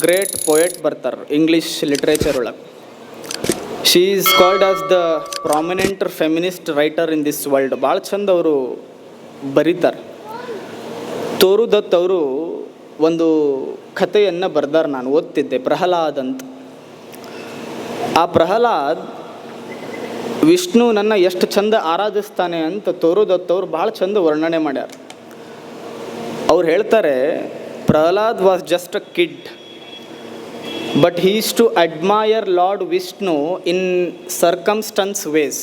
Great poet ಬರ್ತಾರೆ English literature ಒಳಗೆ. She is called as the prominent feminist writer in this world. ಭಾಳ ಚಂದ ಅವರು ಬರೀತಾರೆ. ತೋರು ದತ್ ಅವರು ಒಂದು ಕಥೆಯನ್ನು ಬರ್ದಾರೆ, ನಾನು ಓದ್ತಿದ್ದೆ, ಪ್ರಹ್ಲಾದ್ ಅಂತ. ಆ ಪ್ರಹ್ಲಾದ್ ವಿಷ್ಣು ನನ್ನ ಎಷ್ಟು ಚಂದ ಆರಾಧಿಸ್ತಾನೆ ಅಂತ ತೋರು ದತ್ ಅವರು ಭಾಳ ಚಂದ ವರ್ಣನೆ ಮಾಡ್ಯಾರ. ಅವ್ರು ಹೇಳ್ತಾರೆ, Prahlad was just a kid but he is to admire Lord Vishnu in circumstances ways.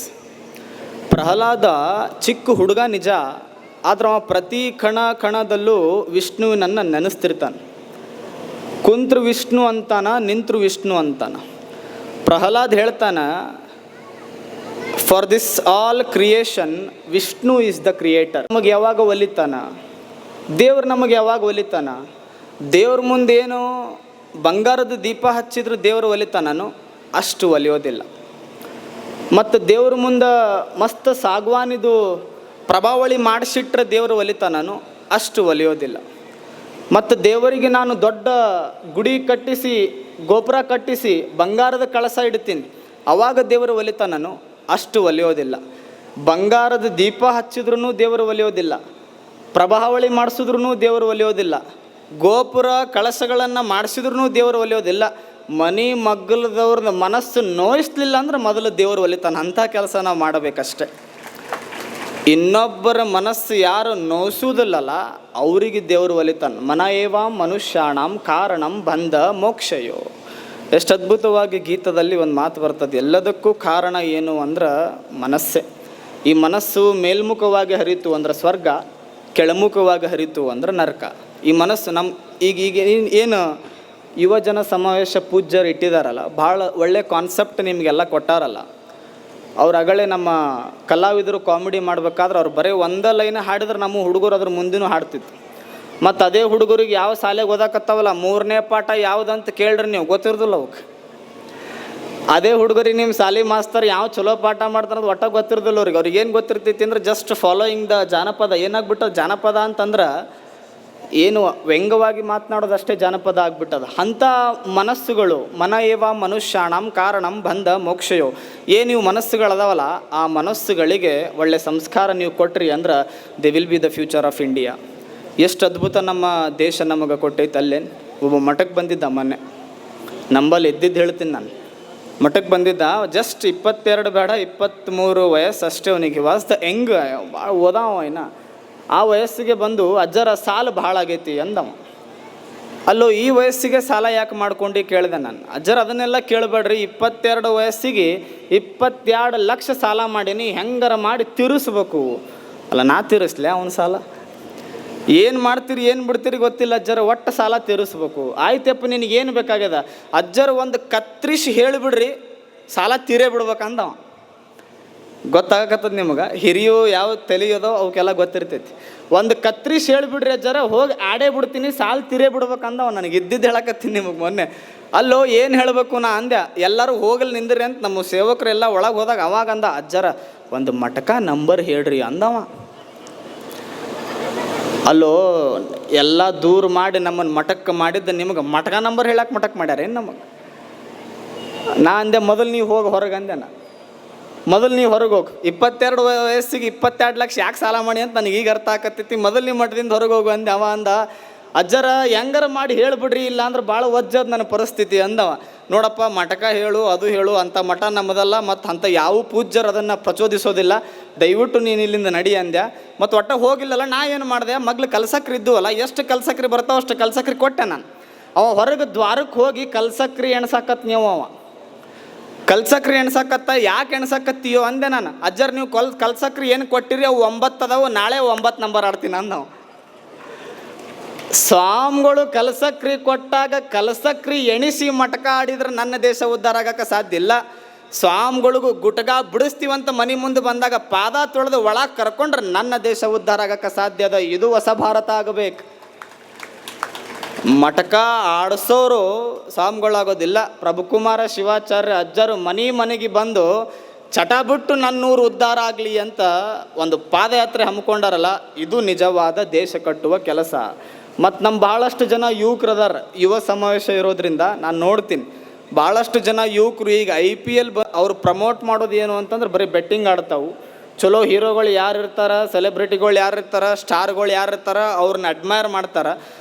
Prahlada ಚಿಕ್ಕ ಹುಡುಗ ನಿಜ, ಆದ್ರೆ ಅವ ಪ್ರತಿ ಕಣದಲ್ಲೂ ವಿಷ್ಣುವಿನನ್ನು ನೆನೆಸ್ತಿರ್ತಾನೆ. ಕುಂತ್ರು ವಿಷ್ಣು ಅಂತಾನ, ನಿಂತರು ವಿಷ್ಣು ಅಂತಾನ. ಪ್ರಹ್ಲಾದ್ ಹೇಳ್ತಾನೆ, for this all creation Vishnu is the creator. ನಮಗೆ ಯಾವಾಗ ಒಲಿತಾನ ದೇವ್ರು, ನಮಗೆ ಯಾವಾಗ ಒಲಿತಾನ? ದೇವ್ರ ಮುಂದೇನು ಬಂಗಾರದ ದೀಪ ಹಚ್ಚಿದ್ರು ದೇವರು ಒಲಿತಾನನು? ಅಷ್ಟು ಒಲಿಯೋದಿಲ್ಲ. ಮತ್ತು ದೇವ್ರ ಮುಂದೆ ಮಸ್ತ್ ಸಾಗವಾನಿದು ಪ್ರಭಾವಳಿ ಮಾಡಿಸಿಟ್ರೆ ದೇವರು ಒಲಿತಾನನು? ಅಷ್ಟು ಒಲಿಯೋದಿಲ್ಲ. ಮತ್ತು ದೇವರಿಗೆ ನಾನು ದೊಡ್ಡ ಗುಡಿ ಕಟ್ಟಿಸಿ ಗೋಪುರ ಕಟ್ಟಿಸಿ ಬಂಗಾರದ ಕಳಸ ಇಡ್ತೀನಿ, ಆವಾಗ ದೇವರು ಒಲಿತಾನನು? ಅಷ್ಟು ಒಲಿಯೋದಿಲ್ಲ. ಬಂಗಾರದ ದೀಪ ಹಚ್ಚಿದ್ರೂ ದೇವರು ಒಲಿಯೋದಿಲ್ಲ, ಪ್ರಭಾವಳಿ ಮಾಡಿಸಿದ್ರೂ ದೇವರು ಒಲಿಯೋದಿಲ್ಲ, ಗೋಪುರ ಕಳಸಗಳನ್ನು ಮಾಡಿಸಿದ್ರೂ ದೇವರು ಒಲಿಯೋದಿಲ್ಲ. ಮನೆ ಮಗ್ಗಲದವ್ರದ್ದು ಮನಸ್ಸು ನೋಯಿಸ್ಲಿಲ್ಲ ಅಂದ್ರೆ ಮೊದಲು ದೇವರು ಒಲಿತಾನೆ. ಅಂಥ ಕೆಲಸ ನಾವು ಮಾಡಬೇಕಷ್ಟೆ. ಇನ್ನೊಬ್ಬರ ಮನಸ್ಸು ಯಾರು ನೋಯಿಸುವುದಿಲ್ಲಲ್ಲ ಅವರಿಗೆ ದೇವರು ಒಲಿತಾನೆ. ಮನ ಏವ ಮನುಷ್ಯಾಣಂ ಕಾರಣಂ ಬಂಧ ಮೋಕ್ಷಯೋ. ಎಷ್ಟು ಅದ್ಭುತವಾಗಿ ಗೀತದಲ್ಲಿ ಒಂದು ಮಾತು ಬರ್ತದೆ, ಎಲ್ಲದಕ್ಕೂ ಕಾರಣ ಏನು ಅಂದ್ರೆ ಮನಸ್ಸೇ. ಈ ಮನಸ್ಸು ಮೇಲ್ಮುಖವಾಗಿ ಹರಿತು ಅಂದ್ರೆ ಸ್ವರ್ಗ, ಕೆಳಮುಖವಾಗಿ ಹರಿತು ಅಂದ್ರೆ ನರಕ. ಈ ಮನಸ್ಸು ಈಗ ಏನು ಯುವಜನ ಸಮಾವೇಶ ಪೂಜ್ಯರು ಇಟ್ಟಿದಾರಲ್ಲ, ಭಾಳ ಒಳ್ಳೆ ಕಾನ್ಸೆಪ್ಟ್ ನಿಮಗೆಲ್ಲ ಕೊಟ್ಟಾರಲ್ಲ. ಅವ್ರು ಅಗಳೇ ನಮ್ಮ ಕಲಾವಿದರು ಕಾಮಿಡಿ ಮಾಡ್ಬೇಕಾದ್ರೆ ಅವ್ರು ಬರೀ ಒಂದೇ ಲೈನ್ ಹಾಡಿದ್ರೆ ನಮ್ಮ ಹುಡುಗರು ಅದ್ರ ಮುಂದಿನೂ ಹಾಡ್ತಿತ್ತು. ಮತ್ತು ಅದೇ ಹುಡುಗರಿಗೆ ಯಾವ ಶಾಲೆಗೆ ಓದಾಕತ್ತಾವಲ್ಲ 3ನೇ ಪಾಠ ಯಾವುದಂತ ಕೇಳ್ರಿ ನೀವು, ಗೊತ್ತಿರೋದಿಲ್ಲ ಅವಕ್ಕೆ. ಅದೇ ಹುಡುಗರಿಗೆ ನಿಮ್ಮ ಶಾಲೆ ಮಾಸ್ತರ್ ಯಾವ ಚಲೋ ಪಾಠ ಮಾಡ್ತಾರೆ ಒಟ್ಟಾಗ ಗೊತ್ತಿರೋದಿಲ್ಲ ಅವ್ರಿಗೆ ಏನು ಗೊತ್ತಿರ್ತೈತಿ ಅಂದ್ರೆ ಜಸ್ಟ್ ಫಾಲೋಯಿಂಗ್ ದ ಜಾನಪದ. ಏನಾಗ್ಬಿಟ್ಟದ ಜಾನಪದ ಅಂತಂದ್ರೆ ಏನು ವ್ಯಂಗ್ಯವಾಗಿ ಮಾತನಾಡೋದಷ್ಟೇ ಜಾನಪದ ಆಗ್ಬಿಟ್ಟದ. ಅಂಥ ಮನಸ್ಸುಗಳು ಮನ ಏವ ಮನುಷ್ಯಾಣಂ ಕಾರಣಂ ಬಂಧ ಮೋಕ್ಷಯೋ. ಏನು ಇವು ಮನಸ್ಸುಗಳದಾವಲ್ಲ, ಆ ಮನಸ್ಸುಗಳಿಗೆ ಒಳ್ಳೆ ಸಂಸ್ಕಾರ ನೀವು ಕೊಟ್ರಿ ಅಂದ್ರೆ they will be the future of India. ಎಷ್ಟು ಅದ್ಭುತ ನಮ್ಮ ದೇಶ ನಮಗೆ ಕೊಟ್ಟೈತೆ. ಅಲ್ಲೇನು ಒಬ್ಬ ಮಠಕ್ಕೆ ಬಂದಿದ್ದ ಮೊನ್ನೆ, ನಂಬಲ್ಲಿ ಎದ್ದಿದ್ದು ಹೇಳ್ತೀನಿ ನಾನು. ಮಠಕ್ಕೆ ಬಂದಿದ್ದ, ಜಸ್ಟ್ 22 ಬೇಡ 23 ವಯಸ್ಸು ಅಷ್ಟೇ ಅವನಿಗೆ. ವಾಸ್ ದ ಹೆಂಗ್ ಭಾಳ ಓದಾವ ಇನ್ನ. ಆ ವಯಸ್ಸಿಗೆ ಬಂದು ಅಜ್ಜರ ಸಾಲ ಭಾಳ ಆಗೈತಿ ಅಂದವ. ಅಲ್ಲೋ ಈ ವಯಸ್ಸಿಗೆ ಸಾಲ ಯಾಕೆ ಮಾಡ್ಕೊಂಡು ಕೇಳಿದೆ ನಾನು. ಅಜ್ಜರ ಅದನ್ನೆಲ್ಲ ಕೇಳಬೇಡ್ರಿ, 22 ವಯಸ್ಸಿಗೆ 22 ಲಕ್ಷ ಸಾಲ ಮಾಡೀನಿ, ಹೆಂಗಾರ ಮಾಡಿ ತೀರಿಸ್ಬೇಕು. ಅಲ್ಲ ನಾ ತೀರಿಸ್ಲೆ ಅವನ ಸಾಲ? ಏನು ಮಾಡ್ತೀರಿ ಏನು ಬಿಡ್ತೀರಿ ಗೊತ್ತಿಲ್ಲ ಅಜ್ಜರ, ಒಟ್ಟು ಸಾಲ ತೀರಿಸ್ಬೇಕು. ಆಯ್ತಪ್ಪ ನಿನಗೇನು ಬೇಕಾಗ್ಯದ? ಅಜ್ಜರ ಒಂದು ಕತ್ರಿಸಿ ಹೇಳಿಬಿಡ್ರಿ ಸಾಲ ತೀರೇ ಬಿಡ್ಬೇಕಂದವ. ಗೊತ್ತಾಗತ್ತದ ನಿಮಗೆ, ಹಿರಿಯೋ ಯಾವ ತಲೆಯೋದೋ ಅವಕ್ಕೆಲ್ಲ ಗೊತ್ತಿರ್ತೈತಿ. ಒಂದು ಕತ್ರಿಸಿ ಹೇಳಿಬಿಡ್ರಿ ಅಜ್ಜರ, ಹೋಗಿ ಆಡೇ ಬಿಡ್ತೀನಿ, ಸಾಲ ತೀರೇ ಬಿಡ್ಬೇಕಂದವ. ನನಗೆ ಇದ್ದಿದ್ದು ಹೇಳಕತ್ತೀನಿ ನಿಮಗೆ ಮೊನ್ನೆ. ಅಲ್ಲೋ ಏನು ಹೇಳಬೇಕು ನಾ ಅಂದೆ. ಎಲ್ಲರೂ ಹೋಗಲಿ ನಿಂದ್ರಿ ಅಂತ ನಮ್ಮ ಸೇವಕರೆಲ್ಲ ಒಳಗೆ ಹೋದಾಗ ಅವಾಗ ಅಂದ, ಅಜ್ಜರ ಒಂದು ಮಟಕ ನಂಬರ್ ಹೇಳ್ರಿ ಅಂದವ. ಅಲ್ಲೋ ಎಲ್ಲ ದೂರ ಮಾಡಿ ನಮ್ಮನ್ನು ಮಠಕ್ಕೆ ಮಾಡಿದ್ದ ನಿಮಗೆ ಮಟಕ ನಂಬರ್ ಹೇಳಕ್ಕೆ ಮಠಕ್ಕೆ ಮಾಡ್ಯಾರ ಏನು ನಮಗೆ? ನಾ ಅಂದೆ ಮೊದಲು ನೀವು ಹೋಗಿ ಹೊರಗೆ ಅಂದೆ. ಮೊದಲು ನೀವು ಹೊರಗೆ ಹೋಗಿ, 22 ವಯಸ್ಸಿಗೆ 22 ಲಕ್ಷ ಯಾಕೆ ಸಾಲ ಮಾಡಿ ಅಂತ ನನಗೆ ಈಗ ಅರ್ಥ ಆಕತ್ತೈತಿ. ಮೊದಲು ನೀವು ಮಠದಿಂದ ಹೊರಗೆ ಹೋಗು ಅಂದೆ. ಅವ ಅಂದ, ಅಜ್ಜರ ಹೆಂಗಾರ ಮಾಡಿ ಹೇಳಿಬಿಡ್ರಿ, ಇಲ್ಲ ಅಂದ್ರೆ ಭಾಳ ಒಜ್ಜದ ನನ್ನ ಪರಿಸ್ಥಿತಿ ಅಂದವ. ನೋಡಪ್ಪ ಮಠಕ ಹೇಳು ಅದು ಹೇಳು, ಅಂಥ ಮಠ ನಮ್ಮದಲ್ಲ, ಮತ್ತು ಅಂಥ ಯಾವ ಪೂಜ್ಯರು ಅದನ್ನು ಪ್ರಚೋದಿಸೋದಿಲ್ಲ, ದಯವಿಟ್ಟು ನೀನು ಇಲ್ಲಿಂದ ನಡಿ ಅಂದ್ಯ. ಮತ್ತು ಒಟ್ಟ ಹೋಗಿಲ್ಲಲ್ಲ, ನಾ ಏನು ಮಾಡಿದೆ, ಮಗ್ಲು ಕಲ್ಸಕ್ರಿ ಇದ್ದವಲ್ಲ, ಎಷ್ಟು ಕಲ್ಸಕ್ರಿ ಬರ್ತಾವ ಅಷ್ಟು ಕಲ್ಸಕ್ರಿ ಕೊಟ್ಟೆ ನಾನು. ಅವ ಹೊರಗೆ ದ್ವಾರಕ್ಕೆ ಹೋಗಿ ಕಲ್ಸಕ್ರಿ ಎಣ್ಸಾಕತ್ ನೀವು. ಅವ ಕಲ್ಸಕ್ರಿ ಎಣ್ಸಾಕತ್ತ, ಯಾಕೆ ಎಣ್ಸಾಕತ್ತೀಯೋ ಅಂದೆ ನಾನು. ಅಜ್ಜರ್ ನೀವು ಕಲ್ಸಕ್ರಿ ಏನು ಕೊಟ್ಟಿರಿ, ಅವು 9 ಅದಾವು, ನಾಳೆ 9 ನಂಬರ್ ಆಡ್ತೀನಿ ಅಂದವು. ಸ್ವಾಮಿಗಳು ಕಲಸಕ್ರಿ ಕೊಟ್ಟಾಗ ಕಲಸಕ್ರಿ ಎಣಿಸಿ ಮಟಕ ಆಡಿದ್ರೆ ನನ್ನ ದೇಶ ಉದ್ಧಾರ ಆಗಕ್ಕೆ ಸಾಧ್ಯ ಇಲ್ಲ. ಸ್ವಾಮಿಗಳಿಗೂ ಗುಟಗ ಬಿಡಿಸ್ತೀವಂತ ಮನೆ ಮುಂದೆ ಬಂದಾಗ ಪಾದ ತೊಳೆದು ಒಳಗೆ ಕರ್ಕೊಂಡ್ರೆ ನನ್ನ ದೇಶ ಉದ್ಧಾರ ಆಗಕ್ಕೆ ಸಾಧ್ಯ ಅದ. ಇದು ಹೊಸ ಭಾರತ ಆಗಬೇಕು. ಮಟಕ ಆಡಿಸೋರು ಸ್ವಾಮಿಗಳಾಗೋದಿಲ್ಲ. ಪ್ರಭುಕುಮಾರ ಶಿವಾಚಾರ್ಯ ಅಜ್ಜರು ಮನೆಗೆ ಬಂದು ಚಟ ಬಿಟ್ಟು ನನ್ನೂರು ಉದ್ಧಾರ ಆಗಲಿ ಅಂತ ಒಂದು ಪಾದಯಾತ್ರೆ ಹಮ್ಮಿಕೊಂಡಾರಲ್ಲ, ಇದು ನಿಜವಾದ ದೇಶ ಕಟ್ಟುವ ಕೆಲಸ. ಮತ್ತು ನಮ್ಮ ಭಾಳಷ್ಟು ಜನ ಯುವಕರದಾರ, ಯುವ ಸಮಾವೇಶ ಇರೋದ್ರಿಂದ ನಾನು ನೋಡ್ತೀನಿ ಭಾಳಷ್ಟು ಜನ ಯುವಕರು ಈಗ IPL ಅವ್ರು ಪ್ರಮೋಟ್ ಮಾಡೋದು ಏನು ಅಂತಂದ್ರೆ ಬರೀ ಬೆಟ್ಟಿಂಗ್ ಆಡ್ತಾವು. ಚಲೋ ಹೀರೋಗಳು ಯಾರು ಇರ್ತಾರೆ, ಸೆಲೆಬ್ರಿಟಿಗಳು ಯಾರು ಇರ್ತಾರೆ, ಸ್ಟಾರ್ಗಳು ಯಾರು ಇರ್ತಾರೆ, ಅವ್ರನ್ನ ಅಡ್ಮೈರ್ ಮಾಡ್ತಾರೆ.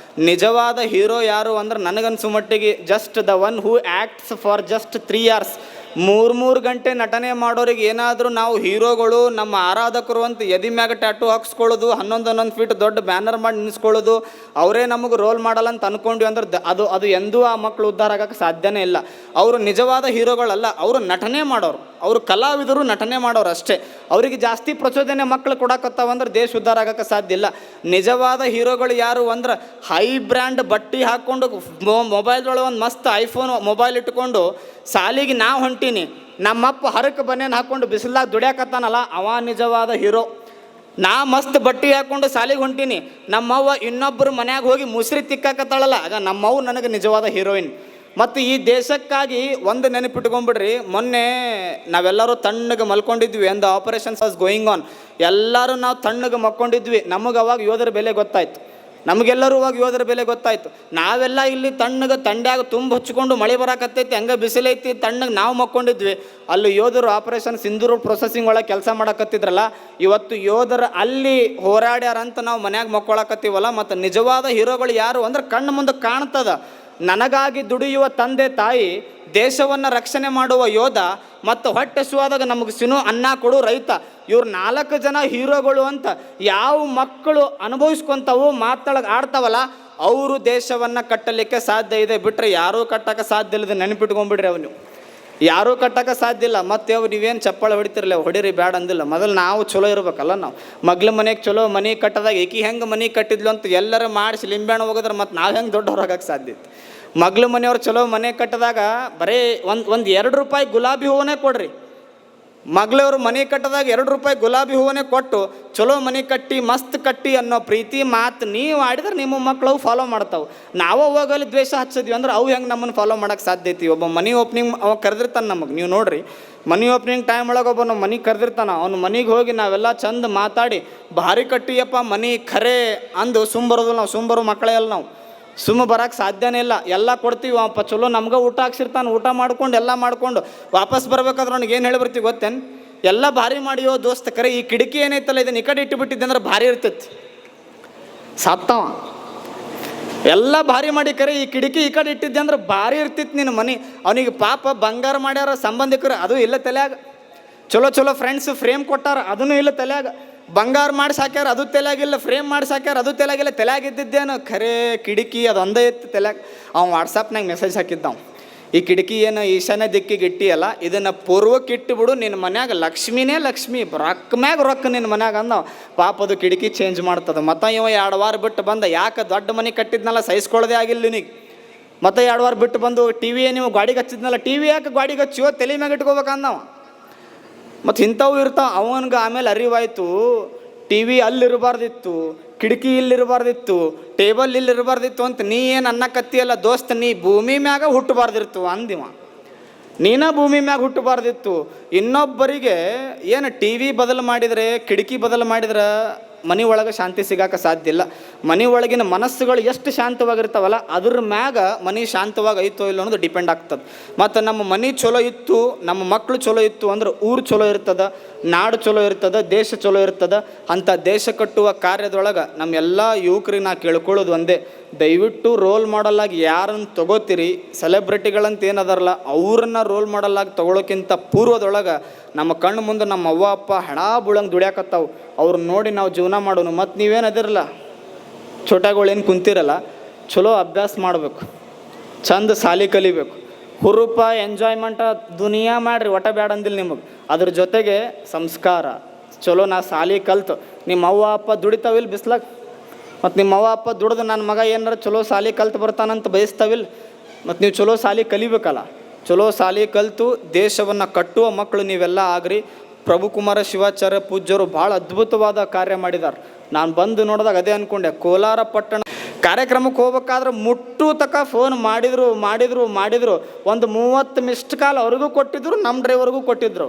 ನಿಜವಾದ ಹೀರೋ ಯಾರು ಅಂದ್ರೆ ನನಗನ್ಸು ಮಟ್ಟಿಗೆ just the one who acts for just 3 hours, 3 ಗಂಟೆ ನಟನೆ ಮಾಡೋರಿಗೆ ಏನಾದರೂ ನಾವು ಹೀರೋಗಳು, ನಮ್ಮ ಆರಾಧಕರು ಅಂತ ಎದಿ ಮ್ಯಾಗ ಟ್ಯಾಟು ಹಾಕ್ಸ್ಕೊಳ್ಳೋದು, 11 ಫೀಟ್ ದೊಡ್ಡ ಬ್ಯಾನರ್ ಮಾಡಿ ನಿಲ್ಲಿಸ್ಕೊಳ್ಳೋದು, ಅವರೇ ನಮಗೆ ರೋಲ್ ಮಾಡಲ್ಲ ಅಂತ ಅಂದ್ಕೊಂಡ್ವಿ ಅಂದ್ರೆ ಅದು ಎಂದೂ ಆ ಮಕ್ಕಳು ಉದ್ಧಾರ ಆಗೋಕ್ಕೆ ಸಾಧ್ಯನೇ ಇಲ್ಲ. ಅವರು ನಿಜವಾದ ಹೀರೋಗಳಲ್ಲ, ಅವರು ನಟನೆ ಮಾಡೋರು, ಅವರು ಕಲಾವಿದರು, ನಟನೆ ಮಾಡೋರು ಅಷ್ಟೇ. ಅವರಿಗೆ ಜಾಸ್ತಿ ಪ್ರಚೋದನೆ ಮಕ್ಕಳು ಕೊಡಕತ್ತಾವಂದ್ರೆ ದೇಶ ಉದ್ಧಾರ ಆಗೋಕ್ಕೆ ಸಾಧ್ಯ ಇಲ್ಲ. ನಿಜವಾದ ಹೀರೋಗಳು ಯಾರು ಅಂದ್ರೆ ಹೈ ಬ್ರ್ಯಾಂಡ್ ಬಟ್ಟೆ ಹಾಕ್ಕೊಂಡು ಮೊಬೈಲ್ದೊಳಗೆ ಒಂದು ಮಸ್ತ್ ಐಫೋನ್ ಮೊಬೈಲ್ ಇಟ್ಕೊಂಡು ಸಾಲಿಗೆ ನಾವು ಹೊಂಟೀನಿ, ನಮ್ಮಪ್ಪ ಹರಕ್ಕೆ ಬನ್ನೇನು ಹಾಕ್ಕೊಂಡು ಬಿಸಿಲಾಗ ದುಡಿಯಾಕತ್ತಾನಲ್ಲ ಅವ ನಿಜವಾದ ಹೀರೋ. ನಾ ಮಸ್ತ್ ಬಟ್ಟೆ ಹಾಕ್ಕೊಂಡು ಸಾಲಿಗೆ ಹೊಂಟೀನಿ, ನಮ್ಮವ್ವ ಇನ್ನೊಬ್ಬರು ಮನ್ಯಾಗ ಹೋಗಿ ಮುಸ್ರಿ ತಿಕ್ಕಾಕತ್ತಾಳಲ್ಲ ಆಗ ನಮ್ಮವ್ವ ನನಗೆ ನಿಜವಾದ ಹೀರೋಯಿನ್. ಮತ್ತು ಈ ದೇಶಕ್ಕಾಗಿ ಒಂದು ನೆನಪಿಟ್ಕೊಂಡ್ಬಿಡ್ರಿ, ಮೊನ್ನೆ ನಾವೆಲ್ಲರೂ ತಣ್ಣಗೆ ಮಲ್ಕೊಂಡಿದ್ವಿ, ಎಂದು ಆಪರೇಷನ್ಸ್ ವಾಸ್ ಗೋಯಿಂಗ್ ಆನ್, ಎಲ್ಲರೂ ನಾವು ತಣ್ಣಗೆ ಮಲ್ಕೊಂಡಿದ್ವಿ. ನಮಗೆ ಅವಾಗ ಯೋಧರ ಬೆಲೆ ಗೊತ್ತಾಯ್ತು, ನಮಗೆಲ್ಲರೂ ಅವಾಗ ಯೋಧರ ಬೆಲೆ ಗೊತ್ತಾಯ್ತು. ನಾವೆಲ್ಲ ಇಲ್ಲಿ ತಣ್ಣಗೆ ತಂಡ್ಯಾಗ ತುಂಬ ಹಚ್ಕೊಂಡು ಮಳೆ ಬರಾಕತ್ತೈತಿ, ಹಂಗೆ ಬಿಸಿಲೈತಿ, ತಣ್ಣಗೆ ನಾವು ಮಕ್ಕೊಂಡಿದ್ವಿ. ಅಲ್ಲಿ ಯೋಧರು ಆಪರೇಷನ್ ಸಿಂಧೂರು ಪ್ರೊಸೆಸಿಂಗ್ ಒಳಗೆ ಕೆಲಸ ಮಾಡಕತ್ತಿದ್ರಲ್ಲ, ಇವತ್ತು ಯೋಧರು ಅಲ್ಲಿ ಹೋರಾಡ್ಯಾರಂತ ನಾವು ಮನ್ಯಾಗ ಮಕ್ಕೊಳಕತ್ತೀವಲ್ಲ. ಮತ್ತು ನಿಜವಾದ ಹೀರೋಗಳು ಯಾರು ಅಂದ್ರೆ ಕಣ್ಣು ಮುಂದೆ ಕಾಣ್ತದ. ನನಗಾಗಿ ದುಡಿಯುವ ತಂದೆ ತಾಯಿ, ದೇಶವನ್ನು ರಕ್ಷಣೆ ಮಾಡುವ ಯೋಧ, ಮತ್ತು ಹೊಟ್ಟೆ ಸುವಾದಾಗ ನಮಗೆ ಅನ್ನ ಕೊಡು ರೈತ, ಇವ್ರು 4 ಜನ ಹೀರೋಗಳು ಅಂತ ಯಾವ ಮಕ್ಕಳು ಅನುಭವಿಸ್ಕೊತಾವು ಮಾತೊಳಗೆ ಆಡ್ತಾವಲ್ಲ ಅವರು ದೇಶವನ್ನು ಕಟ್ಟಲಿಕ್ಕೆ ಸಾಧ್ಯ ಇದೆ. ಬಿಟ್ಟರೆ ಯಾರೂ ಕಟ್ಟಕ್ಕೆ ಸಾಧ್ಯ ಇಲ್ಲದೆ ನೆನಪಿಟ್ಕೊಂಡ್ಬಿಡ್ರಿ, ಅವನು ಯಾರೂ ಕಟ್ಟಕ್ಕೆ ಸಾಧ್ಯ ಇಲ್ಲ. ಮತ್ತು ಅವು ನೀವೇನು ಚಪ್ಪಾಳೆ ಹೊಡಿತಿರಲ್ಲ, ಹೊಡಿರಿ ಬ್ಯಾಡ ಅಂದಿಲ್ಲ. ಮೊದಲು ನಾವು ಚಲೋ ಇರ್ಬೇಕಲ್ಲ, ನಾವು ಮಗ್ಲ ಮನೆಗೆ ಚಲೋ ಮನೆ ಕಟ್ಟದಾಗ ಏಕಿ ಹೆಂಗೆ ಮನೆ ಕಟ್ಟಿದ್ಲು ಅಂತ ಎಲ್ಲರೂ ಮಾಡಿಸಿ ಲಿಂಬೆಹಣ್ಣು ಹೋಗಿದ್ರೆ ಮತ್ತು ನಾವು ಹೆಂಗೆ ದೊಡ್ಡವ್ರಾಗಕ್ಕೆ ಸಾಧ್ಯ ಇತ್ತು. ಮಗ್ಲ ಮನೆಯವ್ರು ಚಲೋ ಮನೆ ಕಟ್ಟಿದಾಗ ಬರೀ ಒಂದು 2 ರೂಪಾಯಿ ಗುಲಾಬಿ ಹೂವನ್ನೇ ಕೊಡ್ರಿ. ಮಗಳವರು ಮನೆ ಕಟ್ಟದಾಗ 2 ರೂಪಾಯಿ ಗುಲಾಬಿ ಹೂವನ್ನೇ ಕೊಟ್ಟು ಚಲೋ ಮನೆ ಕಟ್ಟಿ ಮಸ್ತ್ ಕಟ್ಟಿ ಅನ್ನೋ ಪ್ರೀತಿ ಮಾತು ನೀವು ಆಡಿದ್ರೆ ನಿಮ್ಮ ಮಕ್ಕಳು ಫಾಲೋ ಮಾಡ್ತಾವೆ. ನಾವು ಹೋಗಲಿ ದ್ವೇಷ ಹಚ್ಚಿದ್ವಿ ಅಂದ್ರೆ ಅವು ಹೆಂಗೆ ನಮ್ಮನ್ನು ಫಾಲೋ ಮಾಡೋಕ್ಕೆ ಸಾಧ್ಯ ಐತಿ. ಒಬ್ಬ ಮನೆ ಓಪ್ನಿಂಗ್ ಅವ ಕರೆದಿರ್ತಾನೆ ನಮಗೆ, ನೀವು ನೋಡಿರಿ ಮನೆ ಓಪ್ನಿಂಗ್ ಟೈಮ್ ಒಳಗೆ ಒಬ್ಬ ನಾವು ಮನೆಗೆ ಕರೆದಿರ್ತಾನೆ. ಅವ್ನು ಮನೆಗೆ ಹೋಗಿ ನಾವೆಲ್ಲ ಚಂದ ಮಾತಾಡಿ ಭಾರಿ ಕಟ್ಟಿಯಪ್ಪ ಮನೆ ಖರೆ ಅಂದು ಬರೋದಿಲ್ಲ. ನಾವು ಬರೋ ಮಕ್ಕಳೇ ಅಲ್ಲ, ನಾವು ಬರೋಕ್ಕೆ ಸಾಧ್ಯನೇ ಇಲ್ಲ. ಎಲ್ಲ ಕೊಡ್ತೀವಿ, ಅಪ್ಪ ಚಲೋ ನಮ್ಗೆ ಊಟ ಹಾಕ್ಸಿರ್ತಾನೆ, ಊಟ ಮಾಡ್ಕೊಂಡು ಎಲ್ಲ ಮಾಡ್ಕೊಂಡು ವಾಪಸ್ ಬರ್ಬೇಕಾದ್ರೆ ಅವ್ನಿಗೆ ಏನು ಹೇಳಿ ಬರ್ತೀವಿ ಗೊತ್ತೇನು, ಎಲ್ಲ ಭಾರಿ ಮಾಡಿಯೋ ದೋಸ್ತ ಖರೆ ಈ ಕಿಟಕಿ ಏನೈತಲ್ಲ ಇದನ್ನ ಈ ಕಡೆ ಇಟ್ಟುಬಿಟ್ಟಿದ್ದೆ ಅಂದ್ರೆ ಭಾರಿ ಇರ್ತೈತಿ. ಸಾತ್ತವ ಎಲ್ಲ ಭಾರಿ ಮಾಡಿ ಖರೆ ಈ ಕಿಟಕಿ ಈ ಕಡೆ ಇಟ್ಟಿದ್ದೆ ಅಂದ್ರೆ ಭಾರಿ ಇರ್ತಿತ್ತು ನಿನ್ನ ಮನೆ. ಅವನಿಗೆ ಪಾಪ ಬಂಗಾರ ಮಾಡ್ಯಾರ ಸಂಬಂಧಿಕರು, ಅದು ಇಲ್ಲ ತಲೆಯಾಗ. ಚಲೋ ಚಲೋ ಫ್ರೆಂಡ್ಸ್ ಫ್ರೇಮ್ ಕೊಟ್ಟಾರ, ಅದನ್ನು ಇಲ್ಲ ತಲೆಯಾಗ. ಬಂಗಾರ ಮಾಡಿ ಸಾಕ್ಯಾರ, ಅದು ತಲೆಯಾಗಿಲ್ಲ. ಫ್ರೇಮ್ ಮಾಡಿ ಸಾಕ್ಯಾರ, ಅದು ತಲೆಯಾಗಿಲ್ಲ. ತಲೆಯಾಗಿದ್ದೇನು ಖರೆ ಕಿಟಕಿ ಅದು ಒಂದೇ ಇತ್ತು ತಲೆಯಾಗ. ಅವ್ನು ವಾಟ್ಸಪ್ನಾಗ ಮೆಸೇಜ್ ಹಾಕಿದ್ದ, ಈ ಕಿಟಕಿ ಏನು ಈಶಾನ್ಯ ದಿಕ್ಕಿಗೆ ಇಟ್ಟಿಯಲ್ಲ, ಇದನ್ನು ಪೂರ್ವಕ್ಕೆ ಇಟ್ಟುಬಿಡು, ನಿನ್ನ ಮನ್ಯಾಗ ಲಕ್ಷ್ಮಿನೇ ಲಕ್ಷ್ಮಿ, ರೊಕ್ಕ ಮ್ಯಾಗ ರೊಕ್ಕ ನಿನ್ನ ಮನ್ಯಾಗ ಅಂದ. ಪಾಪ ಅದು ಕಿಟಕಿ ಚೇಂಜ್ ಮಾಡ್ತದೆ. ಮತ್ತು ಇವ 2 ವಾರ ಬಿಟ್ಟು ಬಂದ, ಯಾಕೆ ದೊಡ್ಡ ಮನೆ ಕಟ್ಟಿದ್ನಲ್ಲ ಸಹಿಸ್ಕೊಳ್ಳೋದೇ ಆಗಿಲ್ಲ ನಿನಗೆ. ಮತ್ತು 2 ವಾರ ಬಿಟ್ಟು ಬಂದು TV ನೀವು ಗಾಡಿಗೆ ಹಚ್ಚಿದ್ನಲ್ಲ, TV ಯಾಕೆ ಗಾಡಿಗೆ ಹಚ್ಚಿವೋ ತಲೆ ಮ್ಯಾಗ ಇಟ್ಕೋಬೇಕಂದವ. ಮತ್ತು ಇಂಥವು ಇರ್ತಾವೆ. ಅವನಿಗೆ ಆಮೇಲೆ ಅರಿವಾಯಿತು, TV ಅಲ್ಲಿರಬಾರ್ದಿತ್ತು, ಕಿಟಕಿ ಇಲ್ಲಿರಬಾರ್ದಿತ್ತು, ಟೇಬಲ್ ಇಲ್ಲಿರಬಾರ್ದಿತ್ತು ಅಂತ. ನೀ ಏನು ಅನ್ನಕತ್ತಿಯಲ್ಲ ದೋಸ್ತ, ನೀ ಭೂಮಿ ಮ್ಯಾಗ ಹುಟ್ಟಬಾರ್ದಿತ್ತು ಅಂದಿವ. ನೀನ ಭೂಮಿ ಮ್ಯಾಗ ಹುಟ್ಟಬಾರ್ದಿತ್ತು. ಇನ್ನೊಬ್ಬರಿಗೆ ಏನು TV ಬದಲು ಮಾಡಿದರೆ, ಕಿಟಕಿ ಬದಲು ಮಾಡಿದ್ರೆ ಮನೆ ಒಳಗೆ ಶಾಂತಿ ಸಿಗೋಕೆ ಸಾಧ್ಯ ಇಲ್ಲ. ಮನೆ ಒಳಗಿನ ಮನಸ್ಸುಗಳು ಎಷ್ಟು ಶಾಂತವಾಗಿರ್ತಾವಲ್ಲ ಅದ್ರ ಮ್ಯಾಗ ಮನೆ ಶಾಂತವಾಗಿ ಐತೋ ಇಲ್ಲ ಅನ್ನೋದು ಡಿಪೆಂಡ್ ಆಗ್ತದೆ. ಮತ್ತು ನಮ್ಮ ಮನೆ ಚಲೋ ಇತ್ತು, ನಮ್ಮ ಮಕ್ಕಳು ಚಲೋ ಇತ್ತು ಅಂದ್ರೆ ಊರು ಚಲೋ ಇರ್ತದೆ, ನಾಡು ಚಲೋ ಇರ್ತದೆ, ದೇಶ ಚಲೋ ಇರ್ತದೆ. ಅಂಥ ದೇಶ ಕಟ್ಟುವ ಕಾರ್ಯದೊಳಗೆ ನಮ್ಮೆಲ್ಲ ಯುವಕರಿಗೆ ನಾ ಕೇಳ್ಕೊಳ್ಳೋದು ಒಂದೇ, ದಯವಿಟ್ಟು ರೋಲ್ ಮಾಡಲಾಗಿ ಯಾರನ್ನು ತೊಗೋತೀರಿ, ಸೆಲೆಬ್ರಿಟಿಗಳಂತ ಏನದಾರಲ್ಲ ಅವ್ರನ್ನ ರೋಲ್ ಮಾಡಲಾಗಿ ತೊಗೊಳೋಕ್ಕಿಂತ ಪೂರ್ವದೊಳಗೆ ನಮ್ಮ ಕಣ್ಣು ಮುಂದೆ ನಮ್ಮ ಅವ್ವ ಅಪ್ಪ ಹೆಣ ಬುಳಂಗೆ ದುಡಿಯಾಕತ್ತಾವು, ಅವ್ರನ್ನ ನೋಡಿ ನಾವು ಜೀವನ ಮಾಡೋನು. ಮತ್ತು ನೀವೇನು ಅದಿರಲ್ಲ ಚೋಟಗಳೇನು ಕುಂತಿರಲ್ಲ, ಚಲೋ ಅಭ್ಯಾಸ ಮಾಡಬೇಕು, ಚಂದ ಸಾಲಿ ಕಲಿಬೇಕು, ಹುರುಪ ಎಂಜಾಯ್ಮೆಂಟ ದುನಿಯಾ ಮಾಡಿರಿ, ಒಟ ಬ್ಯಾಡ ಅಂದಿಲ್ಲ ನಿಮಗೆ. ಅದ್ರ ಜೊತೆಗೆ ಸಂಸ್ಕಾರ ಚಲೋ. ನಾ ಸಾಲಿ ಕಲ್ತು ನಿಮ್ಮ ಅವ್ವ ಅಪ್ಪ ದುಡಿತಾವಿಲ್ಲ ಬಿಸ್ಲಾಗ, ಮತ್ತು ನಿಮ್ಮ ಅವ್ವ ಅಪ್ಪ ದುಡ್ದು ನನ್ನ ಮಗ ಏನಾರ ಚಲೋ ಸಾಲಿ ಕಲ್ತು ಬರ್ತಾನಂತ ಬಯಸ್ತಾವಿಲ್ಲ. ಮತ್ತು ನೀವು ಚಲೋ ಸಾಲಿ ಕಲಿಬೇಕಲ್ಲ, ಚಲೋ ಸಾಲಿ ಕಲಿತು ದೇಶವನ್ನು ಕಟ್ಟುವ ಮಕ್ಕಳು ನೀವೆಲ್ಲ ಆಗ್ರಿ. ಪ್ರಭುಕುಮಾರ ಶಿವಾಚಾರ್ಯ ಪೂಜ್ಯರು ಭಾಳ ಅದ್ಭುತವಾದ ಕಾರ್ಯ ಮಾಡಿದ್ದಾರೆ. ನಾನು ಬಂದು ನೋಡಿದಾಗ ಅದೇ ಅಂದ್ಕೊಂಡೆ, ಕೋಲಾರ ಪಟ್ಟಣ ಕಾರ್ಯಕ್ರಮಕ್ಕೆ ಹೋಗ್ಬೇಕಾದ್ರೆ ಮುಟ್ಟು ತಕ ಫೋನ್ ಮಾಡಿದ್ರು ಒಂದು 30 ಮಿಸ್ಡ್ ಕಾಲ್ ಅವ್ರಿಗೂ ಕೊಟ್ಟಿದ್ರು, ನಮ್ಮ ಡ್ರೈವರ್ಗೂ ಕೊಟ್ಟಿದ್ರು.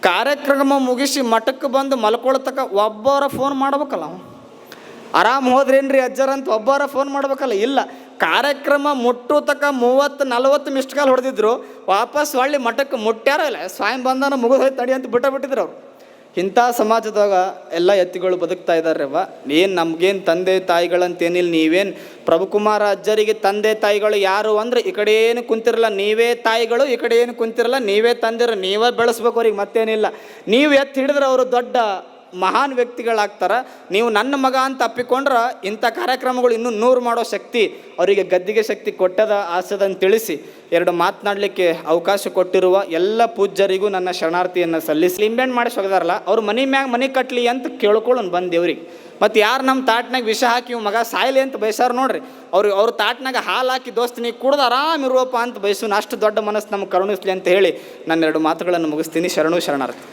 ಕಾರ್ಯಕ್ರಮ ಮುಗಿಸಿ ಮಠಕ್ಕೆ ಬಂದು ಮಲ್ಕೊಳ್ತಕ್ಕ ಒಬ್ಬರ ಫೋನ್ ಮಾಡ್ಬೇಕಲ್ಲ. ಆರಾಮ್ ಹೋದ್ರೇನ್ರಿ ಅಜ್ಜರ ಅಂತ ಒಬ್ಬರ ಫೋನ್ ಮಾಡ್ಬೇಕಲ್ಲ, ಇಲ್ಲ. ಕಾರ್ಯಕ್ರಮ ಮುಟ್ಟು ತಕ 30-40 ಮಿಸ್ಡ್ ಕಾಲ್ ಹೊಡೆದಿದ್ರು, ವಾಪಸ್ ಹೊಳ್ಳಿ ಮಠಕ್ಕೆ ಮುಟ್ಟ್ಯಾರ ಇಲ್ಲ, ಸ್ವಯಂ ಬಂಧನ ಮುಗಿದು ಹೋಯ್ತು ತಡಿ ಅಂತ ಬಿಟ್ಟಿದ್ರು ಅವ್ರು. ಇಂಥ ಸಮಾಜದಾಗ ಎಲ್ಲ ಎತ್ತಿಗಳು ಬದುಕ್ತಾ ಇದ್ದಾರವ್ವ. ಏನು ನಮಗೇನು ತಂದೆ ತಾಯಿಗಳಂತೇನಿಲ್ಲ. ನೀವೇನು ಪ್ರಭುಕುಮಾರ ಅಜ್ಜರಿಗೆ ತಂದೆ ತಾಯಿಗಳು ಯಾರು ಅಂದ್ರೆ ಈ ಕಡೆ ಏನು ಕುಂತಿರಲ್ಲ ನೀವೇ ತಾಯಿಗಳು, ಈ ಕಡೆ ಏನು ಕುಂತಿರಲ್ಲ ನೀವೇ ತಂದಿರ, ನೀವೇ ಬೆಳೆಸ್ಬೇಕು ಅವ್ರಿಗೆ, ಮತ್ತೇನಿಲ್ಲ. ನೀವು ಎತ್ತಿ ಹಿಡಿದ್ರೆ ಅವರು ದೊಡ್ಡ ಮಹಾನ್ ವ್ಯಕ್ತಿಗಳಾಗ್ತಾರೆ. ನೀವು ನನ್ನ ಮಗ ಅಂತ ಅಪ್ಪಿಕೊಂಡ್ರೆ ಇಂಥ ಕಾರ್ಯಕ್ರಮಗಳು ಇನ್ನೂ 100 ಮಾಡೋ ಶಕ್ತಿ ಅವರಿಗೆ ಗದ್ದಿಗೆ ಶಕ್ತಿ ಕೊಟ್ಟದ ಆಸದನ್ನು ತಿಳಿಸಿ 2 ಮಾತನಾಡಲಿಕ್ಕೆ ಅವಕಾಶ ಕೊಟ್ಟಿರುವ ಎಲ್ಲ ಪೂಜ್ಯರಿಗೂ ನನ್ನ ಶರಣಾರ್ಥಿಯನ್ನು ಸಲ್ಲಿಸಿ. ಲಿಂಬೆಹಣ್ಣು ಮಾಡಿಸಿ ಹೋಗದಾರಲ್ಲ, ಅವ್ರು ಮನೆ ಮ್ಯಾಗ ಮನೆ ಕಟ್ಟಲಿ ಅಂತ ಕೇಳ್ಕೊಳ್ಳೋನು ಬಂದು ದೇವ್ರಿಗೆ. ಮತ್ತು ಯಾರು ನಮ್ಮ ತಾಟ್ನಾಗ ವಿಷ ಹಾಕಿ ಮಗ ಸಾಯಲಿ ಅಂತ ಬಯಸಾರ ನೋಡ್ರಿ, ಅವ್ರ ತಾಟ್ನಾಗ ಹಾಲು ಹಾಕಿ ದೋಸ್ತ ನೀ ಕುಡ್ದು ಆರಾಮಿರುವಪ್ಪ ಅಂತ ಬಯಸೋನು. ಅಷ್ಟು ದೊಡ್ಡ ಮನಸ್ಸು ನಮ್ಗೆ ಕರುಣಿಸ್ಲಿ ಅಂತ ಹೇಳಿ ನನ್ನ 2 ಮಾತುಗಳನ್ನು ಮುಗಿಸ್ತೀನಿ. ಶರಣು ಶರಣಾರ್ಥಿ.